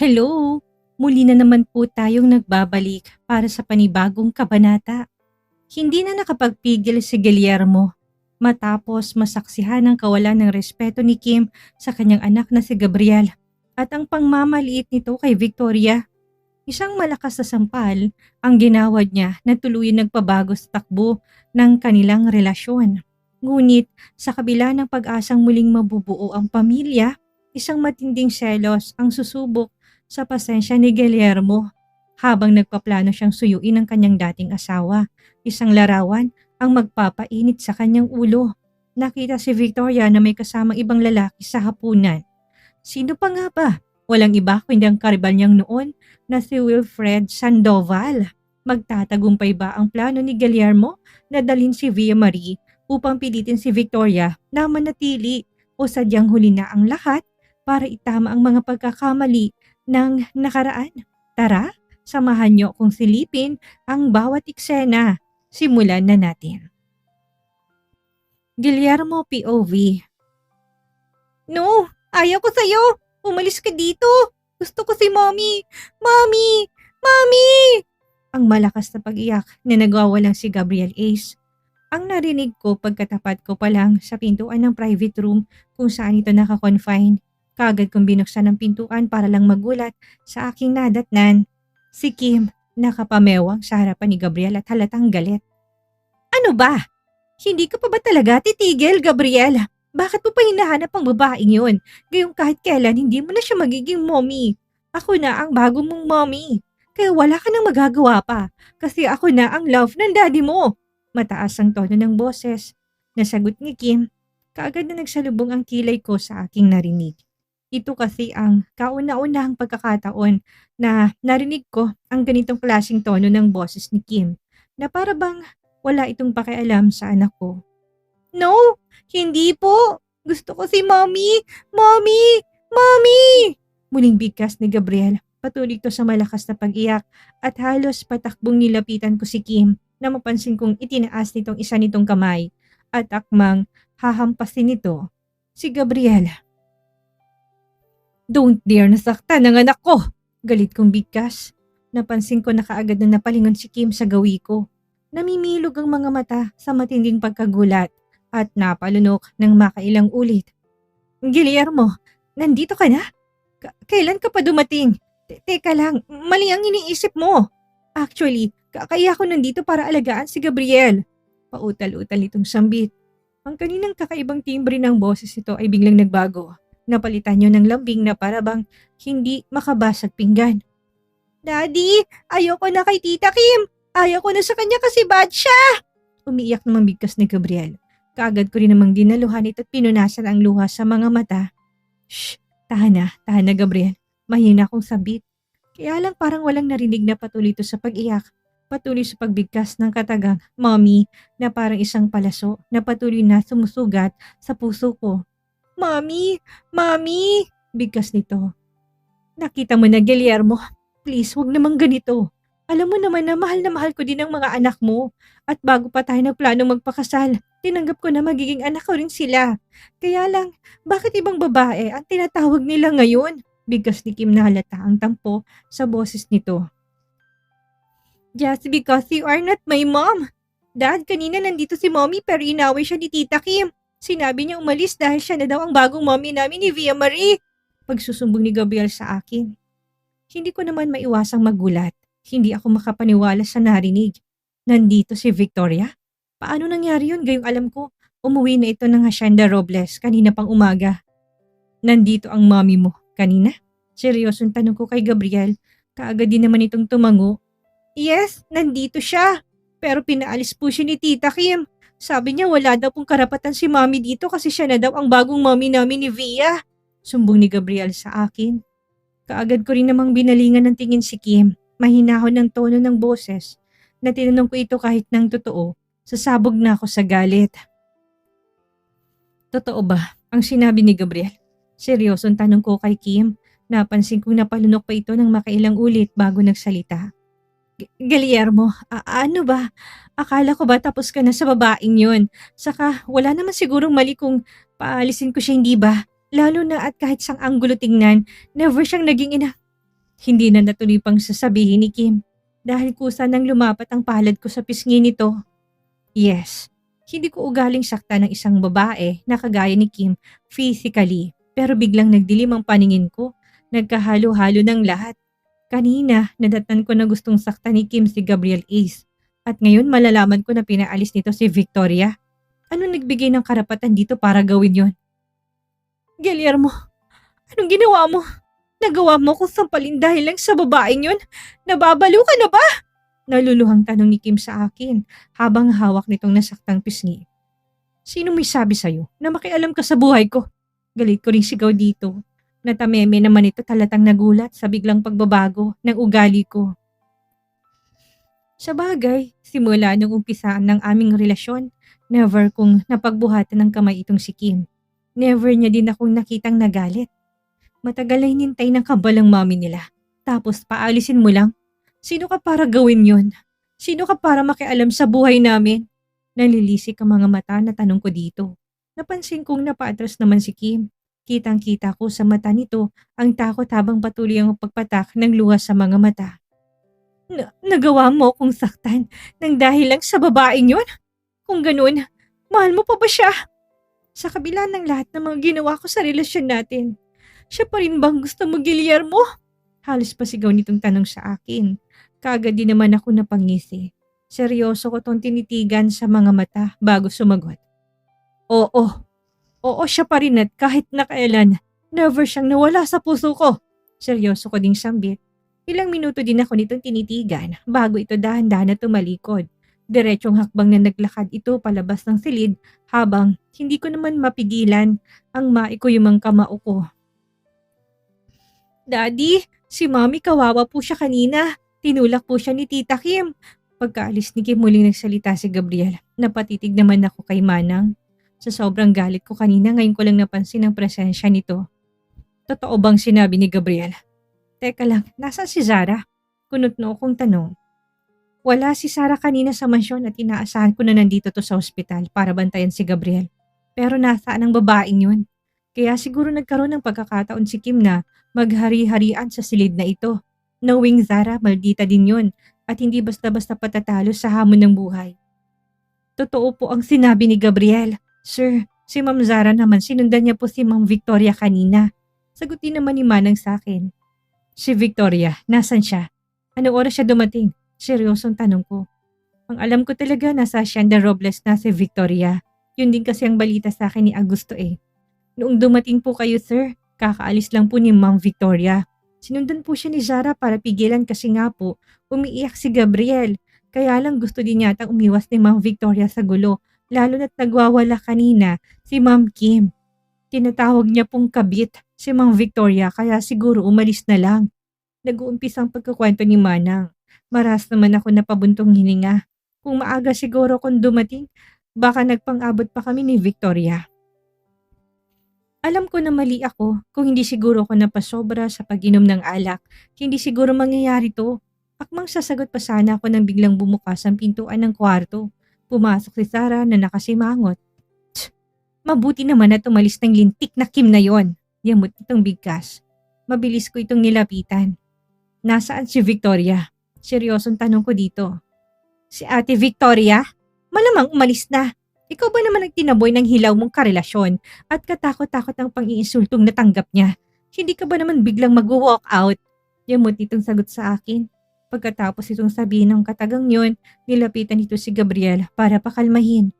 Hello! Muli na naman po tayong nagbabalik para sa panibagong kabanata. Hindi na nakapagpigil si Guillermo matapos masaksihan ang kawalan ng respeto ni Kim sa kanyang anak na si Gabriel at ang pangmamaliit nito kay Victoria. Isang malakas na sampal ang ginawad niya na tuluyan nagpabago sa takbo ng kanilang relasyon. Ngunit sa kabila ng pag-asang muling mabubuo ang pamilya, isang matinding selos ang susubok sa pasensya ni Guillermo habang nagpaplano siyang suyuin ang kanyang dating asawa. Isang larawan ang magpapainit sa kanyang ulo. Nakita si Victoria na may kasamang ibang lalaki sa hapunan. Sino pa nga ba? Walang iba kundi ang karibal niyang noon na si Wilfred Sandoval. Magtatagumpay ba ang plano ni Guillermo na dalhin si Via Marie upang pilitin si Victoria na manatili o sadyang huli na ang lahat para itama ang mga pagkakamali ng nakaraan? Tara, samahan niyo kung silipin ang bawat eksena. Simulan na natin. Guillermo POV. No, ayaw ko sa'yo. Umalis ka dito. Gusto ko si Mommy. Mommy! Mommy! Ang malakas na pag-iyak na nagwawalang si Gabriel Ace. Ang narinig ko pagkatapat ko pa lang sa pintuan ng private room kung saan ito nakakonfine. Kaagad kong binuksan ang pintuan para lang magulat sa aking nadatnan. Si Kim nakapamewang sa harapan ni Gabriel at halatang galit. Ano ba? Hindi ka pa ba talaga titigil, Gabriel? Bakit mo pa hinahanap ang babaeng yun? Gayong kahit kailan hindi mo na siya magiging mommy. Ako na ang bago mong mommy. Kaya wala ka nang magagawa pa kasi ako na ang love ng daddy mo. Mataas ang tono ng boses. Nasagot ni Kim. Kaagad na nagsalubong ang kilay ko sa aking narinig. Ito kasi ang kauna-unahang pagkakataon na narinig ko ang ganitong klaseng tono ng boses ni Kim na para bang wala itong pakialam sa anak ko. No, hindi po. Gusto ko si Mommy! Mommy! Mommy! Muling bigkas ni Gabriel. Patuloy ito sa malakas na pag-iyak at halos patakbong nilapitan ko si Kim na mapansin kong itinaas nitong isa nitong kamay at akmang hahampasin nito si Gabriel. Don't dare nasaktan ang anak ko! Galit kong bigkas. Napansin ko na kaagad na napalingon si Kim sa gawi ko. Namimilog ang mga mata sa matinding pagkagulat at napalunok ng makailang ulit. Guillermo, nandito ka na? Kailan ka pa dumating? Teka lang, mali ang iniisip mo. Actually, kaya ako nandito para alagaan si Gabriel. Pautal-utal nitong sambit. Ang kaninang kakaibang timbre ng boses nito ay biglang nagbago. Napalitan niyo ng lambing na parabang hindi makabasag pinggan. Daddy, ayoko na kay Tita Kim. Ayoko na sa kanya kasi bad siya. Umiiyak namang bigkas ni Gabriel. Kaagad ko rin namang dinaluhan ito at pinunasan ang luha sa mga mata. Shh, tahan na Gabriel. Mahina akong sabit. Kaya lang parang walang narinig na patuloy ito sa pag-iyak. Patuloy sa pagbigkas ng katagang mommy na parang isang palaso na patuloy na sumusugat sa puso ko. Mommy! Mommy! Bigkas nito. Nakita mo na, Guillermo. Please, wag namang ganito. Alam mo naman na mahal ko din ang mga anak mo. At bago pa tayo nagplanong magpakasal, tinanggap ko na magiging anak ko rin sila. Kaya lang, bakit ibang babae ang tinatawag nila ngayon? Bigkas ni Kim na halata ang tampo sa boses nito. Just because you are not my mom. Dad, kanina nandito si mommy pero inaway siya ni Tita Kim. Sinabi niya umalis dahil siya na daw ang bagong mommy namin ni Via Marie. Pagsusumbong ni Gabriel sa akin. Hindi ko naman maiwasang magulat. Hindi ako makapaniwala sa narinig. Nandito si Victoria? Paano nangyari yun? Gayong alam ko, umuwi na ito ng Hacienda Robles kanina pang umaga. Nandito ang mommy mo kanina? Seryosong tanong ko kay Gabriel. Kaagad din naman itong tumango. Yes, nandito siya. Pero pinaalis po siya ni Tita Kim. Sabi niya wala daw pong karapatan si mommy dito kasi siya na daw ang bagong mommy namin ni Via. Sumbong ni Gabriel sa akin. Kaagad ko rin namang binalingan ng tingin si Kim. Mahinahon ng tono ng boses. Na tinanong ko ito kahit ng totoo. Sasabog na ako sa galit. Totoo ba ang sinabi ni Gabriel? Seryosong tanong ko kay Kim. Napansin kong napalunok pa ito ng makailang ulit bago nagsalita. Guillermo, ano ba? Akala ko ba tapos ka na sa babaeng yun? Saka wala naman sigurong mali kung paalisin ko siya, hindi ba? Lalo na at kahit sang anggulo tingnan, never siyang naging ina. Hindi na natuloy pang sasabihin ni Kim dahil kusa nang lumapat ang palad ko sa pisngi nito. Yes, hindi ko ugaling sakta ng isang babae na kagaya ni Kim physically, pero biglang nagdilim ang paningin ko. Nagkahalo-halo ng lahat. Kanina, nadatnan ko na gustong sakta ni Kim si Gabriel Ace. At ngayon malalaman ko na pinaalis nito si Victoria. Ano nagbigay ng karapatan dito para gawin yon? Guillermo, anong ginawa mo? Nagawa mo kung sampalin dahil lang sa babaeng yun? Nababalo ka na ba? Naluluhang tanong ni Kim sa akin habang hawak nitong nasaktang pisngi. Sino may sabi sa'yo na makialam ka sa buhay ko? Galit ko ring sigaw dito. Natameme naman ito talatang nagulat sa biglang pagbabago ng ugali ko. Sa bagay, simula nung umpisaan ng aming relasyon, never kong napagbuhatan ng kamay itong si Kim. Never niya din akong nakitang nagalit. Matagal ay nintay ng kabalang mami nila. Tapos paalisin mo lang? Sino ka para gawin yon? Sino ka para makialam sa buhay namin? Nalilisik ang mga mata na tanong ko dito. Napansin kong napaatras naman si Kim. Kitang-kita ko sa mata nito ang takot habang patuloy ang pagpatak ng luha sa mga mata. Nagawa mo akong saktan nang dahil lang sa babaeng yon? Kung ganun, mahal mo pa ba siya? Sa kabila ng lahat ng mga ginawa ko sa relasyon natin, siya pa rin bang gusto mo, Guillermo? Halos pasigaw nitong tanong sa akin. Kaagad din naman ako napangisi. Seryoso ko tong tinitigan sa mga mata bago sumagot. Oo, oo siya pa rin at kahit na kailan, never siyang nawala sa puso ko. Seryoso ko ding sambit. Ilang minuto din ako nitong tinitigan bago ito dahan-dahan na tumalikod. Diretsong hakbang na naglakad ito palabas ng silid habang hindi ko naman mapigilan ang maikuyumang kamao ko. Daddy, si Mommy kawawa po siya kanina. Tinulak po siya ni Tita Kim. Pagkaalis ni Kim muling nagsalita si Gabriel. Napatitig naman ako kay Manang. Sa sobrang galit ko kanina ngayon ko lang napansin ang presensya nito. Totoo bang sinabi ni Gabriel? Teka lang, nasaan si Zara? Kunot na akong tanong. Wala si Zara kanina sa mansyon at inaasahan ko na nandito to sa ospital para bantayan si Gabriel. Pero nasaan ang babaeng yun? Kaya siguro nagkaroon ng pagkakataon si Kim na maghari-harian sa silid na ito. Knowing Zara, maldita din yun at hindi basta-basta patatalo sa hamon ng buhay. Totoo po ang sinabi ni Gabriel. Sir, si Ma'am Zara naman sinundan niya po si Ma'am Victoria kanina. Sagutin naman ni Manang sa akin. Si Victoria, nasan siya? Anong oras siya dumating? Seryosong tanong ko. Ang alam ko talaga nasa Hacienda Robles na si Victoria. Yun din kasi ang balita sa akin ni Augusto eh. Noong dumating po kayo sir, kakaalis lang po ni Ma'am Victoria. Sinundan po siya ni Zara para pigilan kasi nga po umiiyak si Gabriel. Kaya lang gusto din yata umiwas ni Ma'am Victoria sa gulo. Lalo na't nagwawala kanina si Ma'am Kim. Tinatawag niya pong kabit si Ma'am Victoria kaya siguro umalis na lang. Nag-uumpisa ang pagkukwento ni Manang. Maras naman ako napabuntong hininga. Kung maaga siguro kung dumating, baka nagpang-abot pa kami ni Victoria. Alam ko na mali ako kung hindi siguro ako napasobra sa pag-inom ng alak. Hindi siguro mangyayari to. Akmang sasagot pa sana ako nang biglang bumukas ang pintuan ng kwarto. Pumasok si Sarah na nakasimangot. Mabuti naman na tumalis ng lintik na Kim na yon. Yamot itong bigkas. Mabilis ko itong nilapitan. Nasaan si Victoria? Seryosong tanong ko dito. Si Ate Victoria? Malamang umalis na. Ikaw ba naman ang tinaboy ng hilaw mong karelasyon at katakot-takot ang pang-iinsultong natanggap niya? Hindi ka ba naman biglang mag-walk out? Yamot itong sagot sa akin. Pagkatapos itong sabihin ng katagang yon, nilapitan ito si Gabriel para pakalmahin.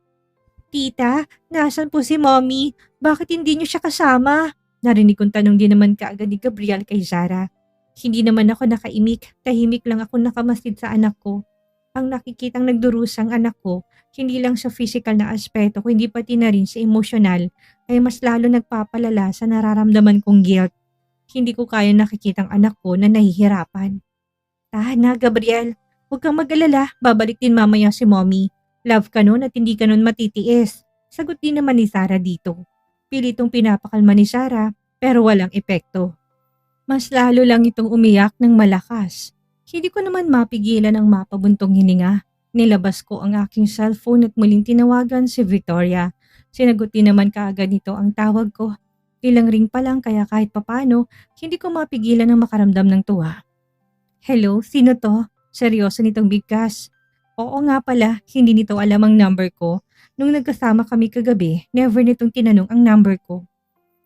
Tita, nasan po si Mommy? Bakit hindi niyo siya kasama? Narinig kong tanong din naman kaagad ni Gabriel kay Zara. Hindi naman ako nakaimik, tahimik lang ako nakamasid sa anak ko. Ang nakikitang nagdurusang anak ko, hindi lang sa physical na aspeto kundi pati na rin sa emosyonal, ay mas lalo nagpapalala sa nararamdaman kong guilt. Hindi ko kaya nakikitang anak ko na nahihirapan. Tahan na, Gabriel. Huwag kang mag-alala, babalik din mamaya si Mommy. Love ka nun at hindi ka nun matitiis. Sagot din naman ni Zara dito. Pilitong pinapakalma ni Zara pero walang epekto. Mas lalo lang itong umiyak ng malakas. Hindi ko naman mapigilan ang mapabuntong hininga. Nilabas ko ang aking cellphone at muling tinawagan si Victoria. Sinagot din naman kaagad nito ang tawag ko. Ilang ring pa lang kaya kahit papano, hindi ko mapigilan ng makaramdam ng tuwa. Hello, sino to? Seryoso nitong bigkas. Oo nga pala, hindi nito alam ang number ko. Nung nagkasama kami kagabi, never nitong tinanong ang number ko.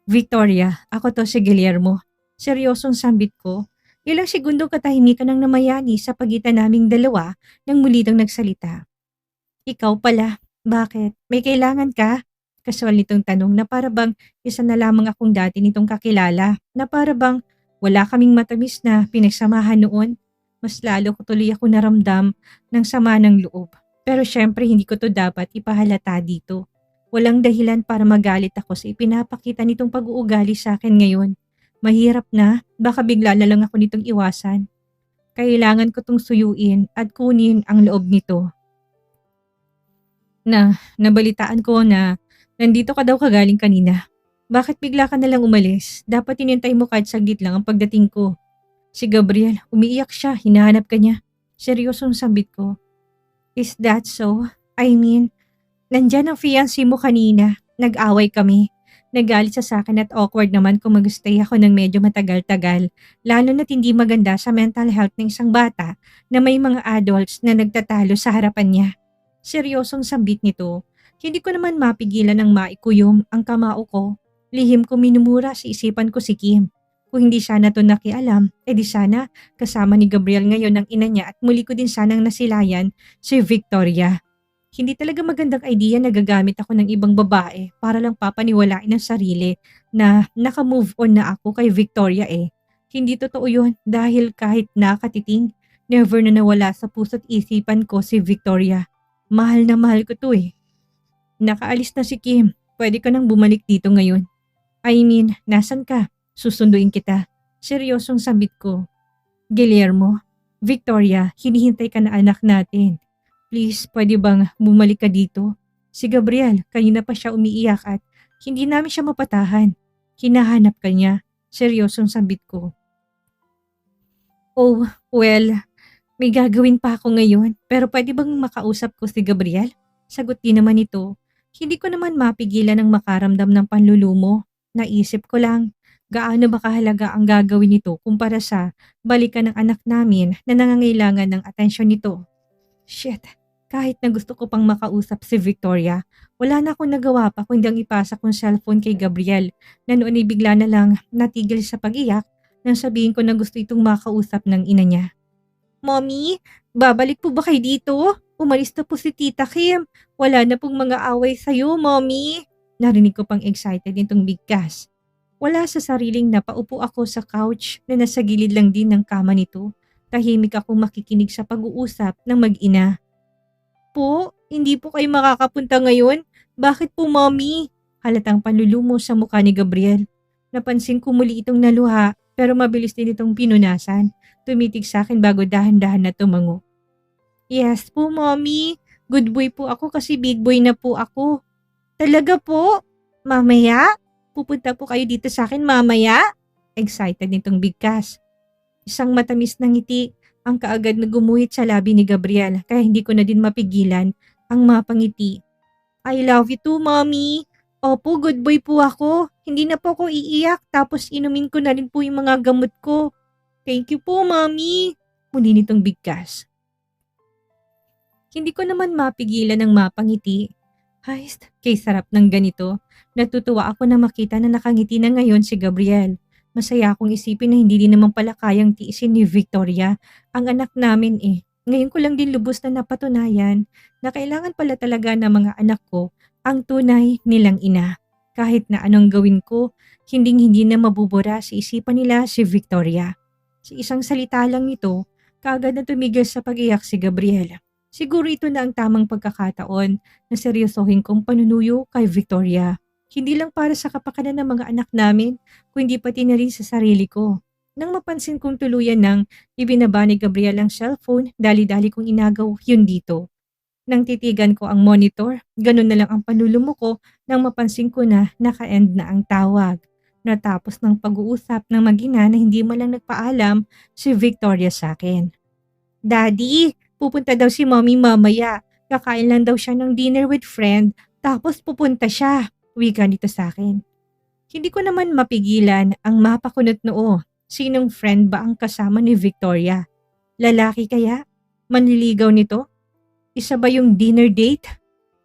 Victoria, ako to si Guillermo. Seryosong sambit ko. Ilang segundong katahimikan ang namayani sa pagitan naming dalawa nang muli nang nagsalita. Ikaw pala, bakit? May kailangan ka? Kasual nitong tanong na para bang isa na lamang akong dati nitong kakilala na para bang wala kaming matamis na pinagsamahan noon. Mas lalo ko tuloy ako naramdam ng sama ng loob. Pero syempre hindi ko to dapat ipahalata dito. Walang dahilan para magalit ako sa ipinapakita nitong pag-uugali sa akin ngayon. Mahirap na, baka bigla na lang ako nitong iwasan. Kailangan ko tong suyuin at kunin ang loob nito. Nabalitaan ko na nandito ka daw kagaling kanina. Bakit bigla ka nalang umalis? Dapat inintay mo kahit saglit lang ang pagdating ko. Si Gabriel, umiiyak siya, hinahanap ka niya. Seryosong sambit ko. Is that so? I mean, nandyan ang fiancé mo kanina. Nag-away kami. Nagalit siya sa akin at awkward naman kung mag-stay ako ng medyo matagal-tagal. Lalo na't hindi maganda sa mental health ng isang bata na may mga adults na nagtatalo sa harapan niya. Seryosong sambit nito. Hindi ko naman mapigilan ng maikuyom ang kamao ko. Lihim ko minumura sa isipan ko si Kim. Kung hindi sana to nakialam, edi sana kasama ni Gabriel ngayon ang ina niya at muli ko din sanang nasilayan si Victoria. Hindi talaga magandang idea na gagamit ako ng ibang babae para lang papaniwalain ang sarili na naka-move on na ako kay Victoria eh. Hindi totoo yun dahil kahit nakatiting, never na nawala sa puso't isipan ko si Victoria. Mahal na mahal ko to eh. Nakaalis na si Kim. Pwede ka nang bumalik dito ngayon. I mean, nasan ka? Susunduin kita. Seryosong sambit ko. Guillermo, Victoria, hinihintay ka na anak natin. Please, pwede bang bumalik ka dito? Si Gabriel, kanina pa siya umiiyak at hindi namin siya mapatahan. Hinahanap ka niya. Seryosong sambit ko. Oh, well, may gagawin pa ako ngayon, pero pwede bang makausap ko si Gabriel? Sagot din naman ito. Hindi ko naman mapigilan ng makaramdam ng panlulumo. Naisip ko lang, gaano ba kahalaga ang gagawin nito kumpara sa balikan ng anak namin na nangangailangan ng atensyon nito. Shit, kahit na gusto ko pang makausap si Victoria, wala na akong nagawa pa kundi ang ipasa kong cellphone kay Gabriel na noon ay bigla na lang natigil sa pag-iyak nang sabihin ko na gusto itong makausap ng ina niya. Mommy, babalik po ba kayo dito? Umalis na po si Tita Kim. Wala na pong mga away sa'yo, Mommy. Narinig ko pang excited nitong bigkas. Wala sa sariling napaupo ako sa couch na nasa gilid lang din ng kama nito. Tahimik akong makikinig sa pag-uusap ng mag-ina. Po, hindi po kayo makakapunta ngayon? Bakit po, Mommy? Halatang panlulumo sa mukha ni Gabriel. Napansin ko muli itong naluha pero mabilis din itong pinunasan. Tumitig sa akin bago dahan-dahan na tumango. Yes po, Mommy. Good boy po ako kasi big boy na po ako. Talaga po? Mamaya? Pupunta po kayo dito sa akin mamaya? Excited nitong bigkas. Isang matamis na ngiti ang kaagad na gumuhit sa labi ni Gabriel kaya hindi ko na din mapigilan ang mapangiti. I love you too, Mommy. Opo, good boy po ako. Hindi na po ako iiyak tapos inumin ko na rin po yung mga gamot ko. Thank you po, Mommy. Muli nitong bigkas. Hindi ko naman mapigilan ng mapangiti. Heist, kay sarap ng ganito. Natutuwa ako na makita na nakangiti na ngayon si Gabriel. Masaya akong isipin na hindi din naman pala kayang tiisin ni Victoria ang anak namin eh. Ngayon ko lang din lubos na napatunayan na kailangan pala talaga ng mga anak ko ang tunay nilang ina. Kahit na anong gawin ko, hindi na mabubura sa isipan nila si Victoria. Sa isang salita lang nito, kaagad na tumigil sa pag-iyak si Gabriel. Siguro ito na ang tamang pagkakataon na seryosohin kong panunuyo kay Victoria. Hindi lang para sa kapakanan ng mga anak namin, kundi pati na rin sa sarili ko. Nang mapansin kong tuluyan nang ibinaba ni Gabriel ang cellphone, dali-dali kong inagaw yun dito. Nang titigan ko ang monitor, ganun na lang ang panlulumo ko nang mapansin ko na naka-end na ang tawag. Natapos ng pag-uusap ng mag-ina na hindi man lang nagpaalam si Victoria sa akin. Daddy, pupunta daw si Mommy mamaya. Kakain lang daw siya ng dinner with friend, tapos pupunta siya. Wika nito sa akin. Hindi ko naman mapigilan ang mapakunot noo. Sinong friend ba ang kasama ni Victoria? Lalaki kaya? Manliligaw nito? Isa ba yung dinner date?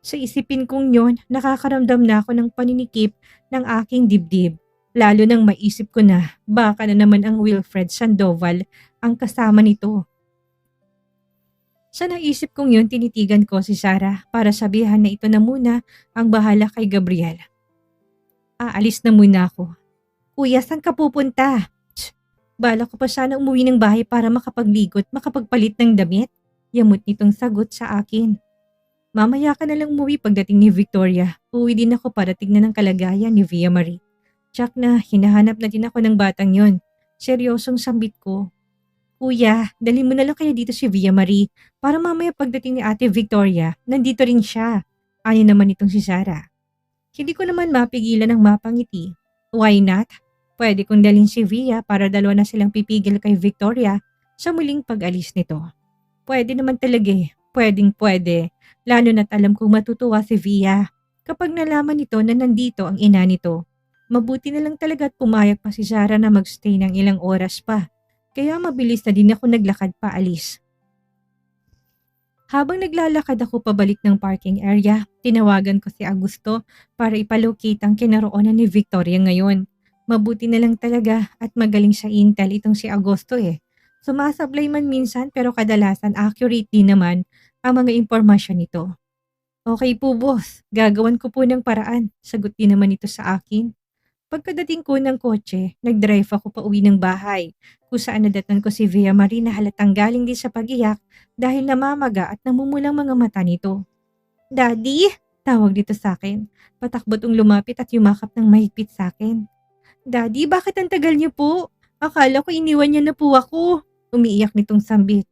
Sa isipin kong yon, nakakaramdam na ako ng paninikip ng aking dibdib. Lalo nang maisip ko na baka na naman ang Wilfred Sandoval ang kasama nito. Sa naisip kong yun, tinitigan ko si Sarah para sabihan na ito na muna ang bahala kay Gabriel. Aalis na muna ako. Kuya, saan ka pupunta? Tsk, bala ko pa sana umuwi ng bahay para makapagligot, makapagpalit ng damit. Yamot nitong sagot sa akin. Mamaya ka na lang umuwi pagdating ni Victoria. Uwi din ako para tignan ang kalagayan ni Via Marie. Tsak na hinahanap na din ako ng batang yon. Seryosong sambit ko. Kuya, dali mo na lang kaya dito si Via Marie para mamaya pagdating ni Ate Victoria, nandito rin siya. Ayaw naman itong si Sarah. Hindi ko naman mapigilan ng mapangiti. Why not? Pwede kong dalhin si Via para dalawa na silang pipigil kay Victoria sa muling pag-alis nito. Pwede naman talaga eh. Pwedeng pwede. Lalo na't alam kong matutuwa si Via kapag nalaman nito na nandito ang ina nito. Mabuti na lang talaga at pumayag pa si Sarah na magstay ng ilang oras pa. Kaya mabilis na din ako naglakad pa alis. Habang naglalakad ako pabalik ng parking area, tinawagan ko si Augusto para ipalocate ang kinaroonan ni Victoria ngayon. Mabuti na lang talaga at magaling sa intel itong si Augusto eh. Sumasablay man minsan pero kadalasan accurate din naman ang mga impormasyon nito. Okay po boss, gagawan ko po ng paraan. Sagot din naman ito sa akin. Pagkadating ko ng kotse, nag-drive ako pa uwi ng bahay, kung saan nadatnan ko si Via Marie na halatang galing din sa pag-iyak dahil namamaga at namumulang mga mata nito. Daddy? Tawag dito sa akin. Patakbot lumapit at yumakap ng mahigpit sa akin. Daddy, bakit ang tagal niyo po? Akala ko iniwan niyo na po ako. Umiiyak nitong sambit.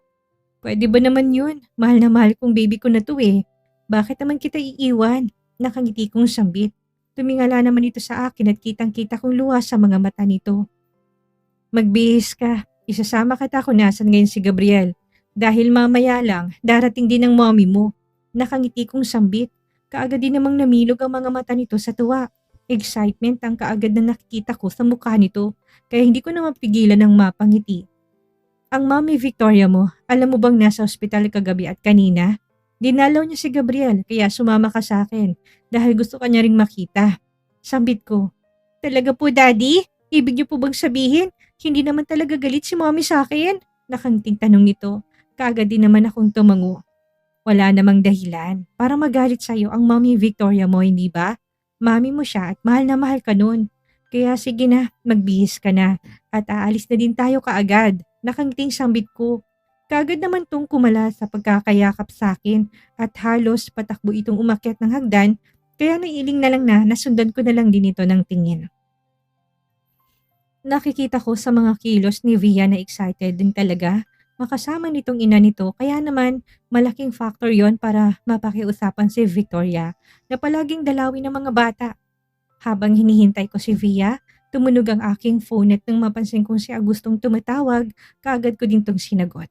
Pwede ba naman yun? Mahal na mahal kong baby ko na to eh. Bakit naman kita iiwan? Nakangiti kong sambit. Tumingala naman ito sa akin at kitang-kita kong luha sa mga mata nito. Magbihis ka. Isasama kita kung nasan ngayon si Gabriel. Dahil mamaya lang, darating din ang mommy mo. Nakangiti kong sambit. Kaagad din namang namilog ang mga mata nito sa tuwa. Excitement ang kaagad na nakikita ko sa mukha nito. Kaya hindi ko na mapigilan ng mapangiti. Ang mommy Victoria mo, alam mo bang nasa ospital kagabi at kanina? Dinalaw niya si Gabriel kaya sumama ka sa akin dahil gusto ka niya ring makita. Sambit ko, talaga po daddy? Ibig niyo po bang sabihin, hindi naman talaga galit si mommy sa akin? Nakanting tanong nito, kaagad din naman akong tumango. Wala namang dahilan para magalit sa'yo ang mommy Victoria mo, hindi ba? Mami mo siya at mahal na mahal ka nun. Kaya sige na, magbihis ka na at aalis na din tayo kaagad. Nakangiting sambit ko. Kaagad naman tong kumala sa pagkakayakap sa akin at halos patakbo itong umakyat ng hagdan kaya nailing na lang na nasundan ko na lang din ito ng tingin. Nakikita ko sa mga kilos ni Via na excited din talaga makasama nitong ina nito kaya naman malaking factor yon para mapakiusapan si Victoria na palaging dalawin ng mga bata. Habang hinihintay ko si Via, tumunog ang aking phone at nang mapansin kong si Agustong tumatawag, kaagad ko din tong sinagot.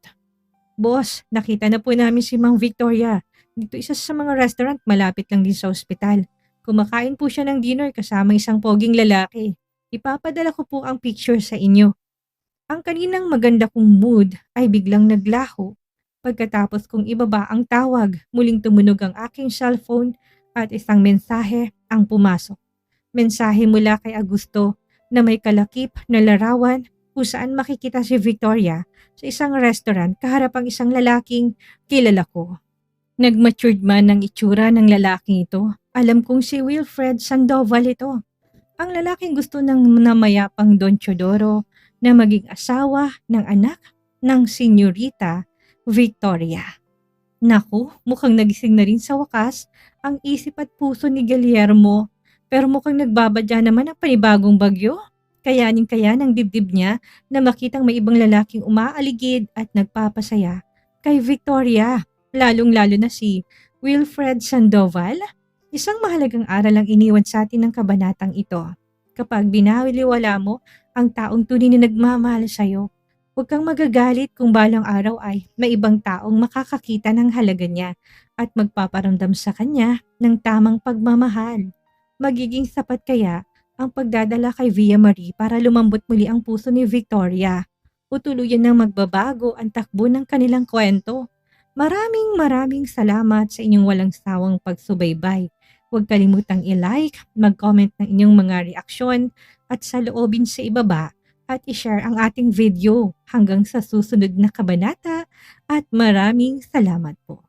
Boss, nakita na po namin si Mang Victoria. Dito isa sa mga restaurant malapit lang din sa ospital. Kumakain po siya ng dinner kasama isang poging lalaki. Ipapadala ko po ang picture sa inyo. Ang kaninang maganda kong mood ay biglang naglaho. Pagkatapos kong ibaba ang tawag, muling tumunog ang aking cellphone at isang mensahe ang pumasok. Mensahe mula kay Augusto na may kalakip na larawan kung saan makikita si Victoria sa isang restaurant kaharap ang isang lalaking kilala ko. Nag-matured man ang itsura ng lalaking ito. Alam kong si Wilfred Sandoval ito. Ang lalaking gusto ng namayapang Don Teodoro na maging asawa ng anak ng Senyorita Victoria. Naku, mukhang nagising na rin sa wakas ang isip at puso ni Guillermo pero mukhang nagbabadya naman ang panibagong bagyo. Kayanin-kaya ng dibdib niya na makitang may ibang lalaking umaaligid at nagpapasaya kay Victoria, lalong-lalo na si Wilfred Sandoval. Isang mahalagang aral ang iniwan sa atin ng kabanatang ito. Kapag binawiliwala mo ang taong tunay na nagmamahal sa'yo, huwag kang magagalit kung balang araw ay may ibang taong makakakita ng halaga niya at magpaparamdam sa kanya ng tamang pagmamahal. Magiging sapat kaya ang pagdadala kay Via Marie para lumambot muli ang puso ni Victoria o tuluyan ng magbabago ang takbo ng kanilang kwento. Maraming maraming salamat sa inyong walang sawang pagsubaybay. Huwag kalimutang i-like, mag-comment ng inyong mga reaksyon at saloobin sa ibaba at i-share ang ating video hanggang sa susunod na kabanata at maraming salamat po.